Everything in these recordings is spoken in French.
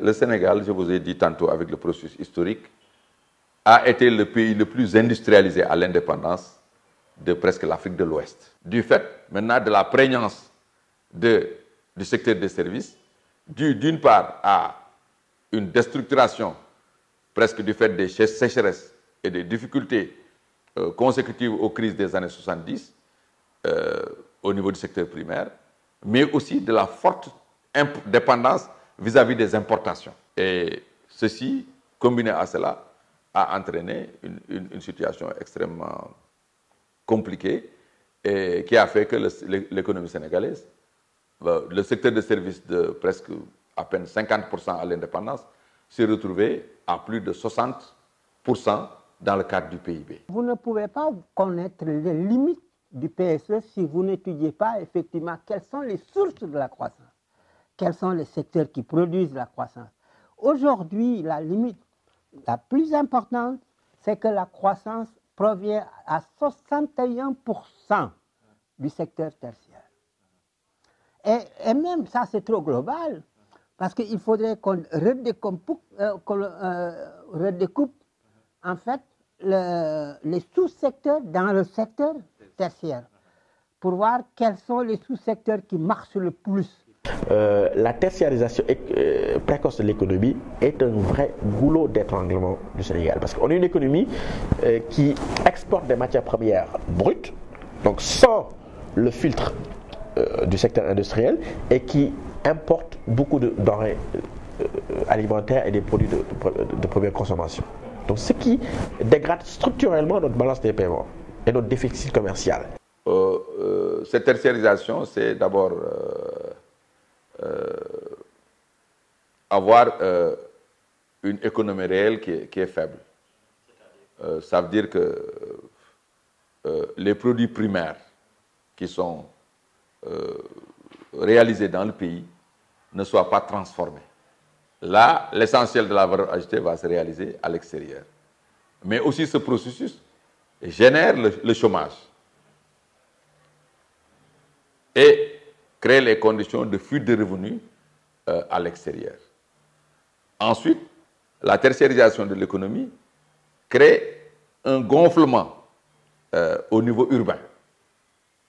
le Sénégal, je vous ai dit tantôt avec le processus historique, a été le pays le plus industrialisé à l'indépendance de presque l'Afrique de l'Ouest. Du fait, maintenant, de la prégnance du secteur des services, dû d'une part à une déstructuration presque du fait des sécheresses et des difficultés consécutives aux crises des années 70 au niveau du secteur primaire, mais aussi de la forte dépendance vis-à-vis des importations. Et ceci, combiné à cela, a entraîné une situation extrêmement compliquée et qui a fait que l'économie sénégalaise, le secteur de services de presque à peine 50% à l'indépendance, s'est retrouvé à plus de 60% dans le cadre du PIB. Vous ne pouvez pas connaître les limites du PSE si vous n'étudiez pas effectivement quelles sont les sources de la croissance, quels sont les secteurs qui produisent la croissance. Aujourd'hui, la limite la plus importante, c'est que la croissance provient à 61% du secteur tertiaire. Et même ça, c'est trop global, parce qu'il faudrait qu'on redécoupe en fait les sous-secteurs dans le secteur tertiaire pour voir quels sont les sous-secteurs qui marchent le plus. La tertiarisation précoce de l'économie est un vrai goulot d'étranglement du Sénégal, parce qu'on est une économie qui exporte des matières premières brutes, donc sans le filtre du secteur industriel, et qui importe beaucoup de denrées alimentaires et des produits de première consommation. Donc ce qui dégrade structurellement notre balance des paiements et notre déficit commercial. Cette tertiarisation, c'est d'abord avoir une économie réelle qui est faible. Ça veut dire que les produits primaires qui sont réalisés dans le pays ne soient pas transformés. Là, l'essentiel de la valeur ajoutée va se réaliser à l'extérieur. Mais aussi ce processus génère le chômage et crée les conditions de fuite de revenus à l'extérieur. Ensuite, la tertiarisation de l'économie crée un gonflement au niveau urbain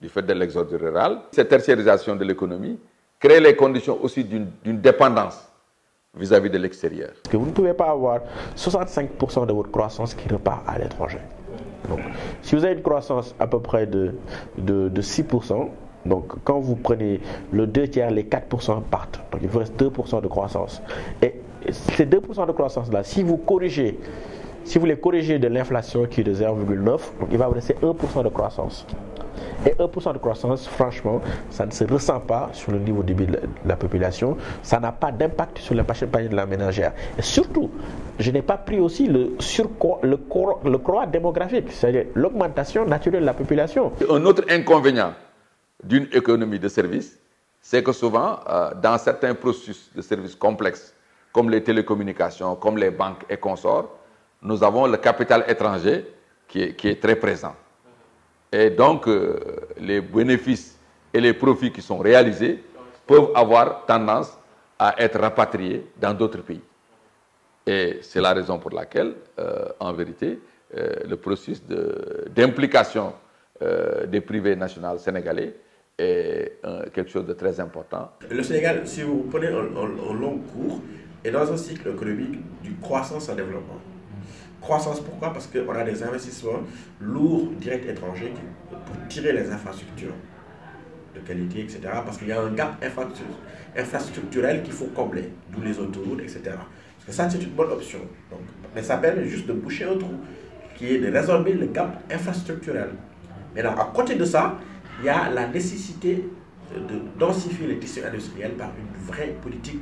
du fait de l'exode rural. Cette tertiarisation de l'économie crée les conditions aussi d'une dépendance vis-à-vis de l'extérieur. Que vous ne pouvez pas avoir 65% de votre croissance qui repart à l'étranger. Donc, si vous avez une croissance à peu près de 6%, donc quand vous prenez le 2 tiers, les 4% partent. Donc il vous reste 2% de croissance. Et ces 2% de croissance-là, si vous les corrigez de l'inflation qui est de 0,9, donc il va vous rester 1% de croissance. Et 1% de croissance, franchement, ça ne se ressent pas sur le niveau de vie de la population. Ça n'a pas d'impact sur le panier de la ménagère. Et surtout, je n'ai pas pris aussi le croît démographique, c'est-à-dire l'augmentation naturelle de la population. Un autre inconvénient d'une économie de services, c'est que souvent, dans certains processus de services complexes, comme les télécommunications, comme les banques et consorts, nous avons le capital étranger qui est très présent. Et donc, les bénéfices et les profits qui sont réalisés peuvent avoir tendance à être rapatriés dans d'autres pays. Et c'est la raison pour laquelle, en vérité, le processus d'implication des privés nationaux sénégalais est quelque chose de très important. Le Sénégal, si vous prenez un long cours, est dans un cycle économique du croissance en développement. Croissance, pourquoi? Parce qu'on a des investissements lourds, directs étrangers pour tirer les infrastructures de qualité, etc. Parce qu'il y a un gap infrastructurel qu'il faut combler, d'où les autoroutes, etc. Parce que ça, c'est une bonne option. Donc, mais ça permet juste de boucher un trou, qui est de résorber le gap infrastructurel. Maintenant, à côté de ça, il y a la nécessité de densifier les tissus industriels par une vraie politique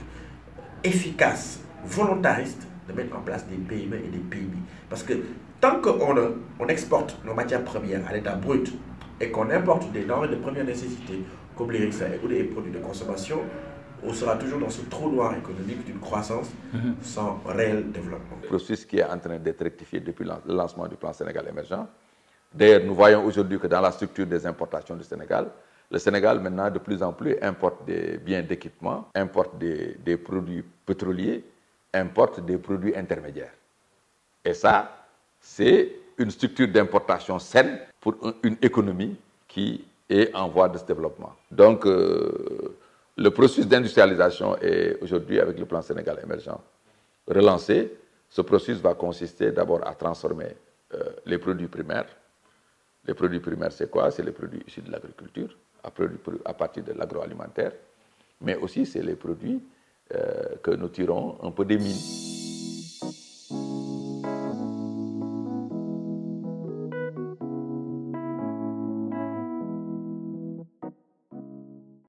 efficace, volontariste, de mettre en place des PME et des PMI. Parce que tant qu'on exporte nos matières premières à l'état brut et qu'on importe des denrées de première nécessité, comme les RICA ou les produits de consommation, on sera toujours dans ce trou noir économique d'une croissance sans réel développement. Le processus qui est en train d'être rectifié depuis le lancement du plan Sénégal émergent. D'ailleurs, nous voyons aujourd'hui que dans la structure des importations du Sénégal, le Sénégal maintenant de plus en plus importe des biens d'équipement, importe des produits pétroliers importent des produits intermédiaires. Et ça, c'est une structure d'importation saine pour une économie qui est en voie de développement. Donc, le processus d'industrialisation est aujourd'hui, avec le plan Sénégal émergent, relancé. Ce processus va consister d'abord à transformer les produits primaires. Les produits primaires, c'est quoi? C'est les produits issus de l'agriculture, à partir de l'agroalimentaire, mais aussi c'est les produits que nous tirons un peu des mines.